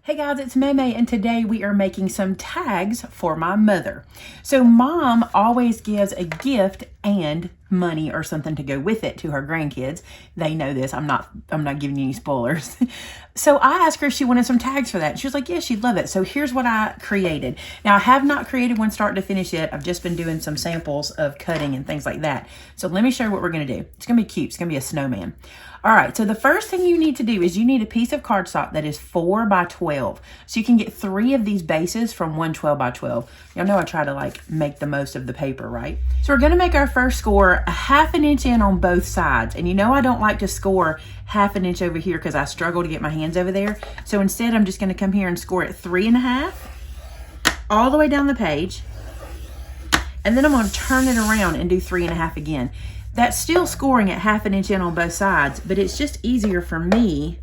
Hey guys, it's Maymay, and today we are making some tags for my mother. So mom always gives a gift and money or something to go with it to her grandkids. They know this. I'm not giving you any spoilers. So I asked her if she wanted some tags for that. She was like, yeah, she'd love it. So here's what I created. Now I have not created one start to finish yet. I've just been doing some samples of cutting and things like that. So let me show you what we're gonna do. It's gonna be cute. It's gonna be a snowman. All right, so the first thing you need to do is you need a piece of cardstock that is 4 by 12. So you can get 3 of these bases from one 12 by 12. Y'all know I try to make the most of the paper, right? So we're gonna make our first score a 1/2 inch in on both sides. And you know I don't like to score 1/2 inch over here because I struggle to get my hands over there. So instead I'm just gonna come here and score it 3 1/2 all the way down the page. And then I'm gonna turn it around and do 3 1/2 again. That's still scoring at 1/2 inch in on both sides, but it's just easier for me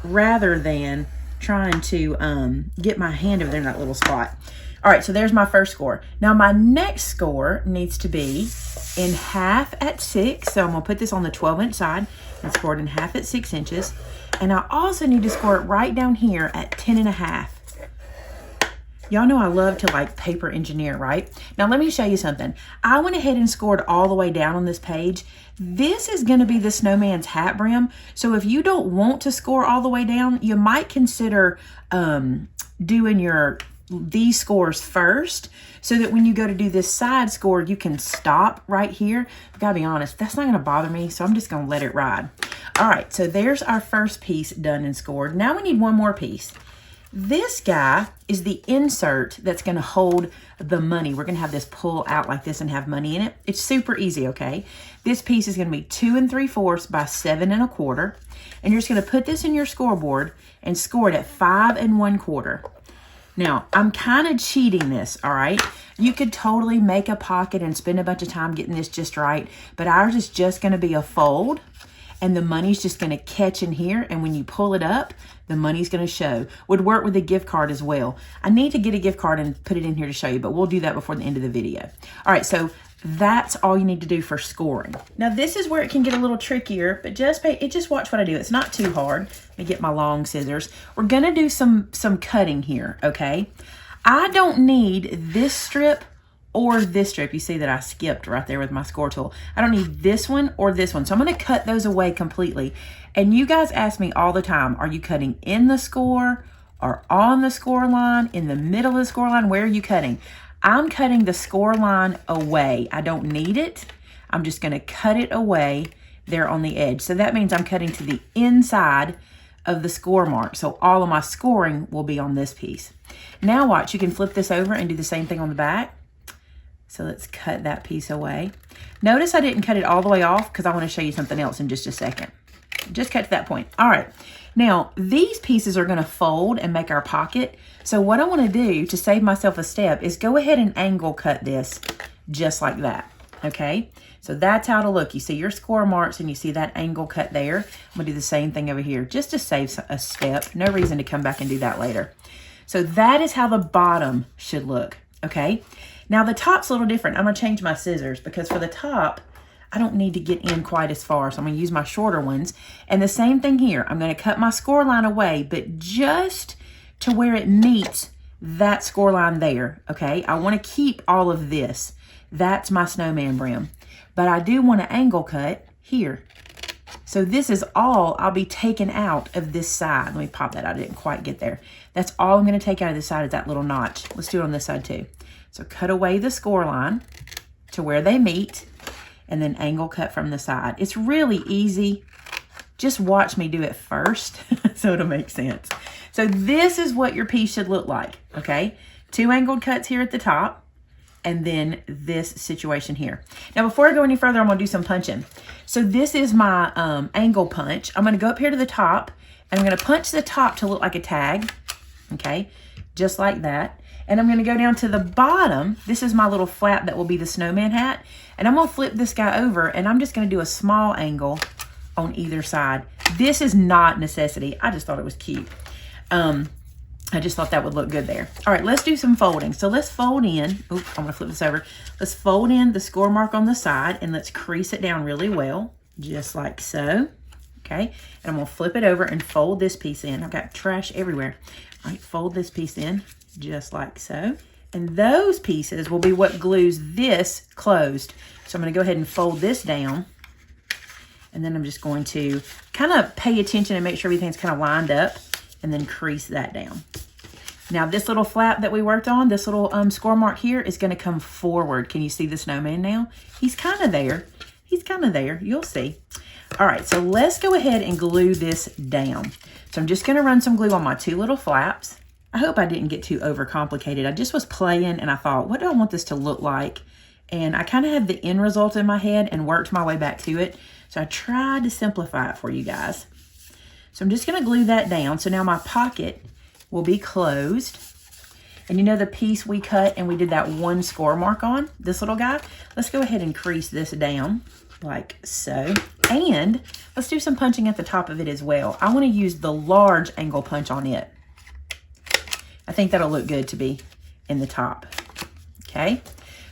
rather than trying to get my hand over there in that little spot. All right, so there's my first score. Now my next score needs to be in 1/2 at 6. So I'm gonna put this on the 12-inch side and score it in 1/2 at 6 inches. And I also need to score it right down here at 10 1/2. Y'all know I love to paper engineer, right? Now let me show you something. I went ahead and scored all the way down on this page. This is gonna be the snowman's hat brim. So if you don't want to score all the way down, you might consider doing these scores first so that when you go to do this side score, you can stop right here. I've gotta be honest, that's not gonna bother me, so I'm just gonna let it ride. All right, so there's our first piece done and scored. Now we need one more piece. This guy is the insert that's gonna hold the money. We're gonna have this pull out like this and have money in it. It's super easy, okay? This piece is gonna be 2 3/4 by 7 1/4. And you're just gonna put this in your scoreboard and score it at 5 1/4. Now, I'm kind of cheating this, all right? You could totally make a pocket and spend a bunch of time getting this just right, but ours is just gonna be a fold, and the money's just gonna catch in here, and when you pull it up, the money's gonna show. Would work with a gift card as well. I need to get a gift card and put it in here to show you, but we'll do that before the end of the video. All right, so that's all you need to do for scoring. Now this is where it can get a little trickier, but just watch what I do. It's not too hard. Let me get my long scissors. We're gonna do some cutting here, okay? I don't need this strip or this strip. You see that I skipped right there with my score tool. I don't need this one or this one. So I'm gonna cut those away completely. And you guys ask me all the time, are you cutting in the score or on the score line, in the middle of the score line? Where are you cutting? I'm cutting the score line away. I don't need it. I'm just gonna cut it away there on the edge. So that means I'm cutting to the inside of the score mark. So all of my scoring will be on this piece. Now watch, you can flip this over and do the same thing on the back. So let's cut that piece away. Notice I didn't cut it all the way off because I want to show you something else in just a second. Just cut to that point. All right. Now, these pieces are going to fold and make our pocket. So what I want to do to save myself a step is go ahead and angle cut this just like that. Okay? So that's how it'll look. You see your score marks and you see that angle cut there. I'm going to do the same thing over here just to save a step. No reason to come back and do that later. So that is how the bottom should look. Okay? Now the top's a little different. I'm gonna change my scissors because for the top, I don't need to get in quite as far. So I'm gonna use my shorter ones. And the same thing here. I'm gonna cut my score line away, but just to where it meets that score line there, okay? I wanna keep all of this. That's my snowman brim. But I do wanna angle cut here. So this is all I'll be taking out of this side. Let me pop that out, I didn't quite get there. That's all I'm gonna take out of this side is that little notch. Let's do it on this side too. So cut away the score line to where they meet and then angle cut from the side. It's really easy. Just watch me do it first so it'll make sense. So this is what your piece should look like, okay? 2 angled cuts here at the top and then this situation here. Now before I go any further, I'm gonna do some punching. So this is my angle punch. I'm gonna go up here to the top and I'm gonna punch the top to look like a tag, okay? Just like that. And I'm gonna go down to the bottom. This is my little flap that will be the snowman hat. And I'm gonna flip this guy over and I'm just gonna do a small angle on either side. This is not necessity. I just thought it was cute. I just thought that would look good there. All right, let's do some folding. So let's fold in, oops, I'm gonna flip this over. Let's fold in the score mark on the side and let's crease it down really well, just like so, okay? And I'm gonna flip it over and fold this piece in. I've got trash everywhere. All right, fold this piece in just like so. And those pieces will be what glues this closed. So I'm gonna go ahead and fold this down. And then I'm just going to kind of pay attention and make sure everything's kind of lined up and then crease that down. Now this little flap that we worked on, this little score mark here is gonna come forward. Can you see the snowman now? He's kind of there. He's kind of there, you'll see. All right, so let's go ahead and glue this down. So I'm just gonna run some glue on my two little flaps. I hope I didn't get too overcomplicated. I just was playing and I thought, what do I want this to look like? And I kind of had the end result in my head and worked my way back to it. So I tried to simplify it for you guys. So I'm just gonna glue that down. So now my pocket will be closed. And you know the piece we cut and we did that one score mark on, this little guy? Let's go ahead and crease this down like so. And let's do some punching at the top of it as well. I wanna use the large angle punch on it. I think that'll look good to be in the top, okay?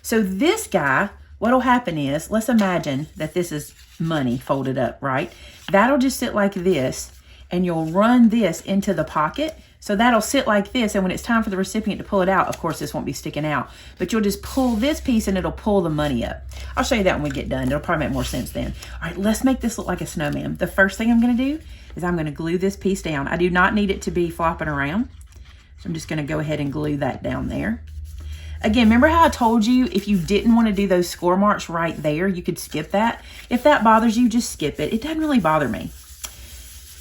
So this guy, what'll happen is, let's imagine that this is money folded up, right? That'll just sit like this, and you'll run this into the pocket. So that'll sit like this, and when it's time for the recipient to pull it out, of course this won't be sticking out, but you'll just pull this piece and it'll pull the money up. I'll show you that when we get done. It'll probably make more sense then. All right, let's make this look like a snowman. The first thing I'm gonna do is I'm gonna glue this piece down. I do not need it to be flopping around. So I'm just gonna go ahead and glue that down there. Again, remember how I told you if you didn't want to do those score marks right there, you could skip that. If that bothers you, just skip it. It doesn't really bother me.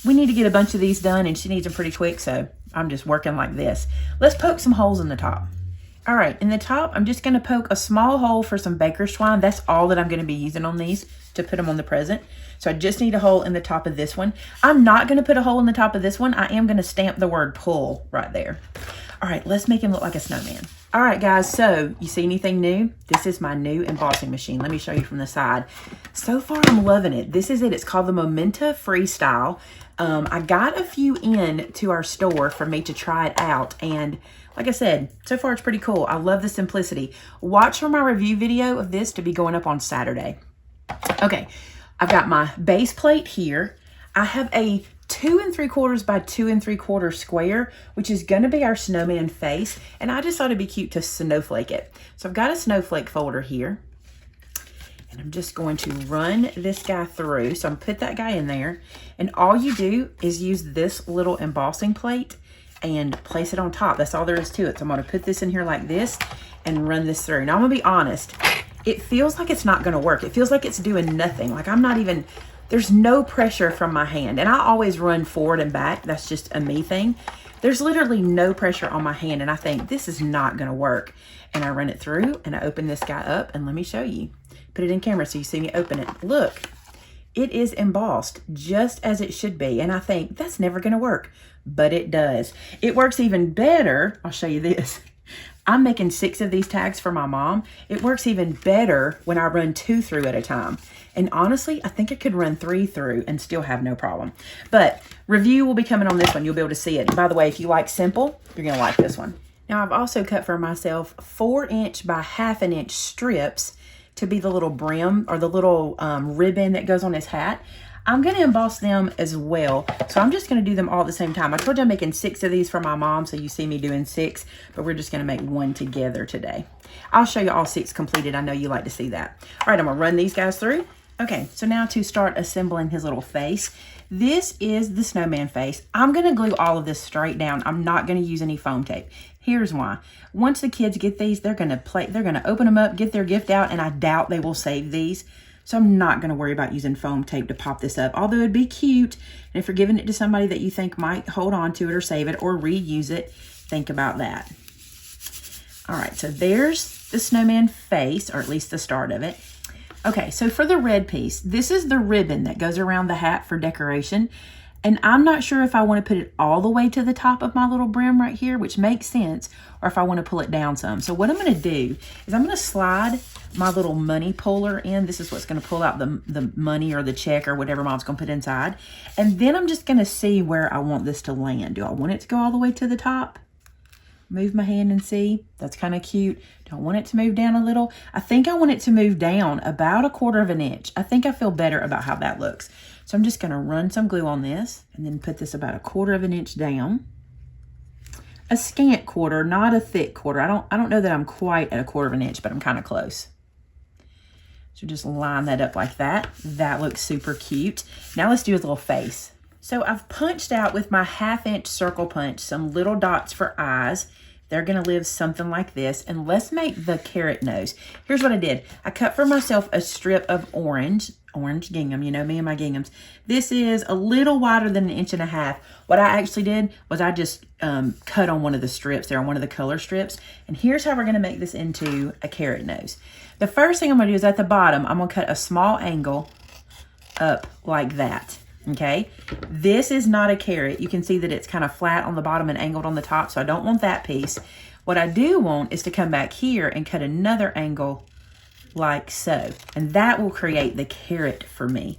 We need to get a bunch of these done and she needs them pretty quick, so I'm just working like this. Let's poke some holes in the top. All right, in the top, I'm just gonna poke a small hole for some baker's twine. That's all that I'm gonna be using on these to put them on the present. So I just need a hole in the top of this one. I'm not gonna put a hole in the top of this one. I am gonna stamp the word pull right there. All right, let's make him look like a snowman. All right, guys, so you see anything new? This is my new embossing machine. Let me show you from the side. So far, I'm loving it. This is it. It's called the Momenta Freestyle. I got a few in to our store for me to try it out, and like I said, so far it's pretty cool. I love the simplicity. Watch for my review video of this to be going up on Saturday. Okay, I've got my base plate here. I have a 2 3/4 by 2 3/4 square, which is gonna be our snowman face, and I just thought it'd be cute to snowflake it. So I've got a snowflake folder here, and I'm just going to run this guy through. So I'm gonna put that guy in there, and all you do is use this little embossing plate and place it on top. That's all there is to it. So I'm gonna put this in here like this and run this through. Now I'm gonna be honest, it feels like it's not gonna work. It feels like it's doing nothing. Like I'm not even, there's no pressure from my hand. And I always run forward and back. That's just a me thing. There's literally no pressure on my hand, and I think this is not gonna work. And I run it through and I open this guy up, and let me show you. Put it in camera so you see me open it. Look, it is embossed just as it should be. And I think that's never gonna work, but it does. It works even better. I'll show you this. I'm making 6 of these tags for my mom. It works even better when I run 2 through at a time. And honestly, I think I could run 3 through and still have no problem. But review will be coming on this one. You'll be able to see it. And by the way, if you like simple, you're gonna like this one. Now I've also cut for myself 4" by 1/2" inch strips to be the little brim or the little ribbon that goes on his hat. I'm gonna emboss them as well. So I'm just gonna do them all at the same time. I told you I'm making 6 of these for my mom, so you see me doing 6, but we're just gonna make 1 together today. I'll show you all 6 completed. I know you like to see that. All right, I'm gonna run these guys through. Okay, so now to start assembling his little face. This is the snowman face. I'm gonna glue all of this straight down. I'm not gonna use any foam tape. Here's why. Once the kids get these, they're gonna open them up, get their gift out, and I doubt they will save these. So I'm not gonna worry about using foam tape to pop this up, although it'd be cute. And if you're giving it to somebody that you think might hold on to it or save it or reuse it, think about that. All right, so there's the snowman face, or at least the start of it. Okay, so for the red piece, this is the ribbon that goes around the hat for decoration. And I'm not sure if I want to put it all the way to the top of my little brim right here, which makes sense, or if I want to pull it down some. So what I'm going to do is I'm going to slide my little money puller in. This is what's going to pull out the money or the check or whatever Mom's going to put inside. And then I'm just going to see where I want this to land. Do I want it to go all the way to the top? Move my hand and see. That's kind of cute. Don't want it to move down a little. I think I want it to move down about 1/4 inch. I think I feel better about how that looks. So I'm just gonna run some glue on this and then put this about 1/4 of an inch down. A scant quarter, not a thick quarter. I don't know that I'm quite at 1/4 of an inch, but I'm kind of close. So just line that up like that. That looks super cute. Now let's do his little face. So I've punched out with my 1/2 inch circle punch some little dots for eyes. They're gonna live something like this. And let's make the carrot nose. Here's what I did. I cut for myself a strip of orange gingham. You know me and my ginghams. This is a little wider than 1.5 inches. What I actually did was I just cut on one of the strips there, on one of the color strips. And here's how we're gonna make this into a carrot nose. The first thing I'm gonna do is at the bottom, I'm gonna cut a small angle up like that. Okay, this is not a carrot. You can see that it's kind of flat on the bottom and angled on the top, so I don't want that piece. What I do want is to come back here and cut another angle like so, and that will create the carrot for me.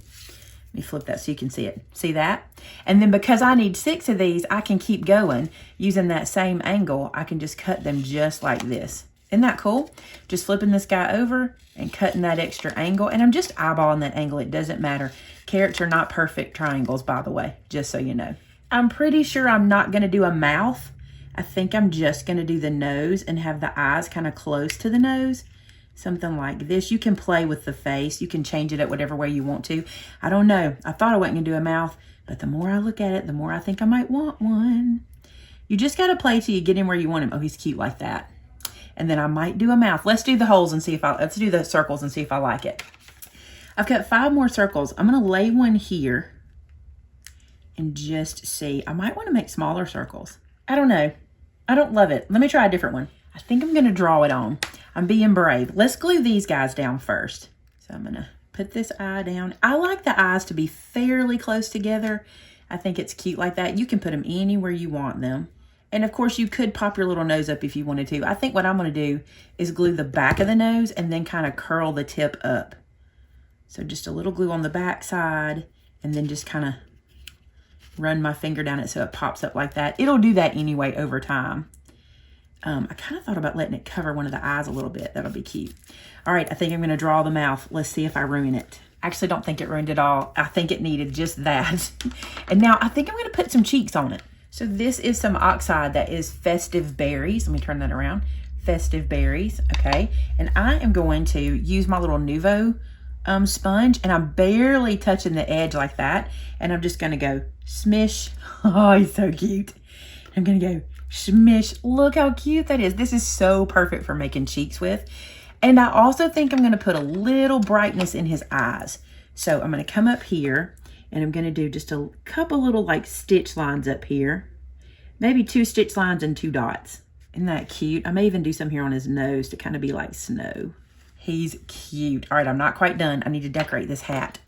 Let me flip that so you can see it. See that? And then because I need 6 of these, I can keep going using that same angle. I can just cut them just like this. Isn't that cool? Just flipping this guy over and cutting that extra angle, and I'm just eyeballing that angle. It doesn't matter. Carrots are not perfect triangles, by the way, just so you know. I'm pretty sure I'm not gonna do a mouth. I think I'm just gonna do the nose and have the eyes kind of close to the nose. Something like this. You can play with the face. You can change it up whatever way you want to. I don't know. I thought I wasn't gonna do a mouth, but the more I look at it, the more I think I might want one. You just gotta play till you get him where you want him. Oh, he's cute like that. And then I might do a mouth. Let's do the holes and see if let's do the circles and see if I like it. I've cut 5 more circles. I'm gonna lay one here and just see. I might wanna make smaller circles. I don't know. I don't love it. Let me try a different one. I think I'm gonna draw it on. I'm being brave. Let's glue these guys down first. So I'm gonna put this eye down. I like the eyes to be fairly close together. I think it's cute like that. You can put them anywhere you want them. And of course you could pop your little nose up if you wanted to. I think what I'm gonna do is glue the back of the nose and then kind of curl the tip up. So just a little glue on the back side and then just kind of run my finger down it so it pops up like that. It'll do that anyway over time. I kind of thought about letting it cover one of the eyes a little bit. That'll be cute. All right, I think I'm gonna draw the mouth. Let's see if I ruin it. I actually don't think it ruined it all. I think it needed just that. And now I think I'm gonna put some cheeks on it. So this is some oxide that is Festive Berries. Let me turn that around. Festive Berries, okay. And I am going to use my little Nuvo sponge, and I'm barely touching the edge like that. And I'm just gonna go smish. Oh, he's so cute. I'm gonna go smish. Look how cute that is. This is so perfect for making cheeks with. And I also think I'm gonna put a little brightness in his eyes. So I'm gonna come up here and I'm gonna do just a couple little like stitch lines up here. Maybe 2 stitch lines and 2 dots. Isn't that cute? I may even do some here on his nose to kind of be like snow. He's cute. All right, I'm not quite done. I need to decorate this hat.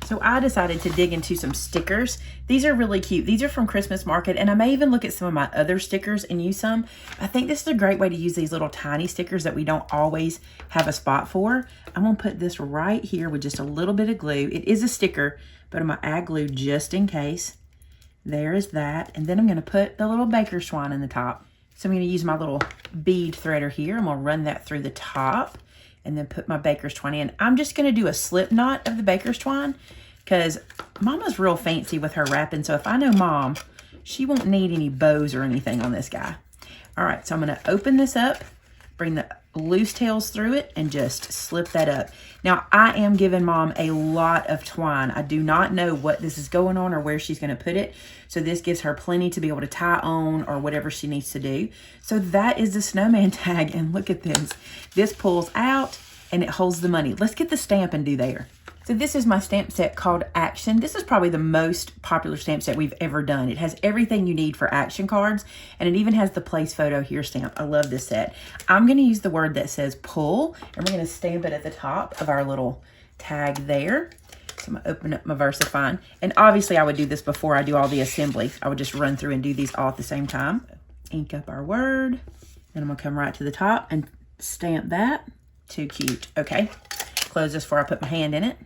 So I decided to dig into some stickers. These are really cute. These are from Christmas Market, and I may even look at some of my other stickers and use some. I think this is a great way to use these little tiny stickers that we don't always have a spot for. I'm gonna put this right here with just a little bit of glue. It is a sticker, but I'm gonna add glue just in case. There is that. And then I'm gonna put the little baker's twine in the top. So I'm gonna use my little bead threader here. I'm gonna run that through the top and then put my baker's twine in. I'm just gonna do a slip knot of the baker's twine because Mama's real fancy with her wrapping. So if I know Mom, she won't need any bows or anything on this guy. All right, so I'm gonna open this up, bring the loose tails through it, and just slip that up. Now, I am giving Mom a lot of twine. I do not know what this is going on or where she's gonna put it. So this gives her plenty to be able to tie on or whatever she needs to do. So that is the snowman tag, and look at this. This pulls out and it holds the money. Let's get the stamp and do there. So this is my stamp set called Action. This is probably the most popular stamp set we've ever done. It has everything you need for action cards, and it even has the place photo here stamp. I love this set. I'm gonna use the word that says pull, and we're gonna stamp it at the top of our little tag there. So I'm gonna open up my VersaFine. And obviously I would do this before I do all the assembly. I would just run through and do these all at the same time. Ink up our word. Then I'm gonna come right to the top and stamp that. Too cute. Okay, close this before I put my hand in it.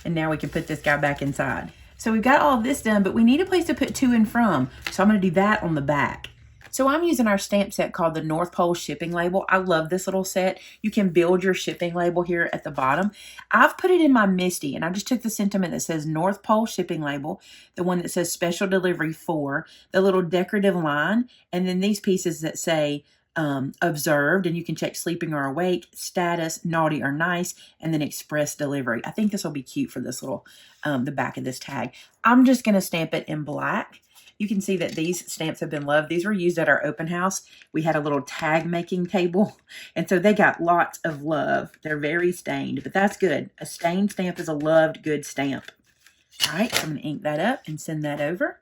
And now we can put this guy back inside. So we've got all of this done, but we need a place to put to and from. So I'm gonna do that on the back. So I'm using our stamp set called the North Pole shipping label. I love this little set. You can build your shipping label here at the bottom. I've put it in my Misty, and I just took the sentiment that says North Pole shipping label, the one that says special delivery for, the little decorative line, and then these pieces that say observed, and you can check sleeping or awake, status, naughty or nice, and then express delivery. I think this will be cute for this little, the back of this tag. I'm just going to stamp it in black. You can see that these stamps have been loved. These were used at our open house. We had a little tag making table, and so they got lots of love. They're very stained, but that's good. A stained stamp is a loved, good stamp. All right, so I'm going to ink that up and send that over.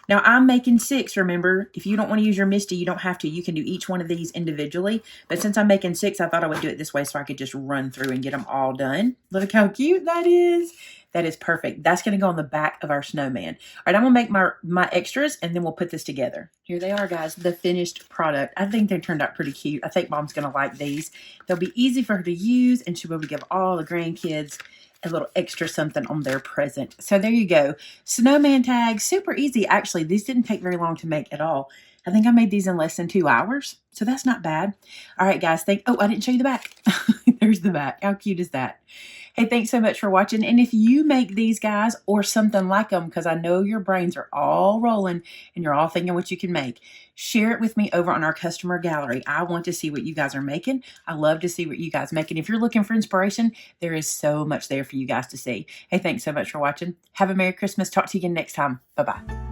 Now, I'm making 6, remember. If you don't want to use your Misty, you don't have to. You can do each one of these individually. But since I'm making 6, I thought I would do it this way so I could just run through and get them all done. Look how cute that is. That is perfect. That's going to go on the back of our snowman. All right, I'm going to make my extras, and then we'll put this together. Here they are, guys, the finished product. I think they turned out pretty cute. I think Mom's going to like these. They'll be easy for her to use, and she'll be able to give all the grandkids a little extra something on their present. So there you go. Snowman tags, super easy. Actually, these didn't take very long to make at all. I think I made these in less than 2 hours. So that's not bad. All right, guys. Oh, I didn't show you the back. There's the back. How cute is that? Hey, thanks so much for watching. And if you make these, guys, or something like them, because I know your brains are all rolling and you're all thinking what you can make, share it with me over on our customer gallery. I want to see what you guys are making. I love to see what you guys make. And if you're looking for inspiration, there is so much there for you guys to see. Hey, thanks so much for watching. Have a Merry Christmas. Talk to you again next time. Bye-bye.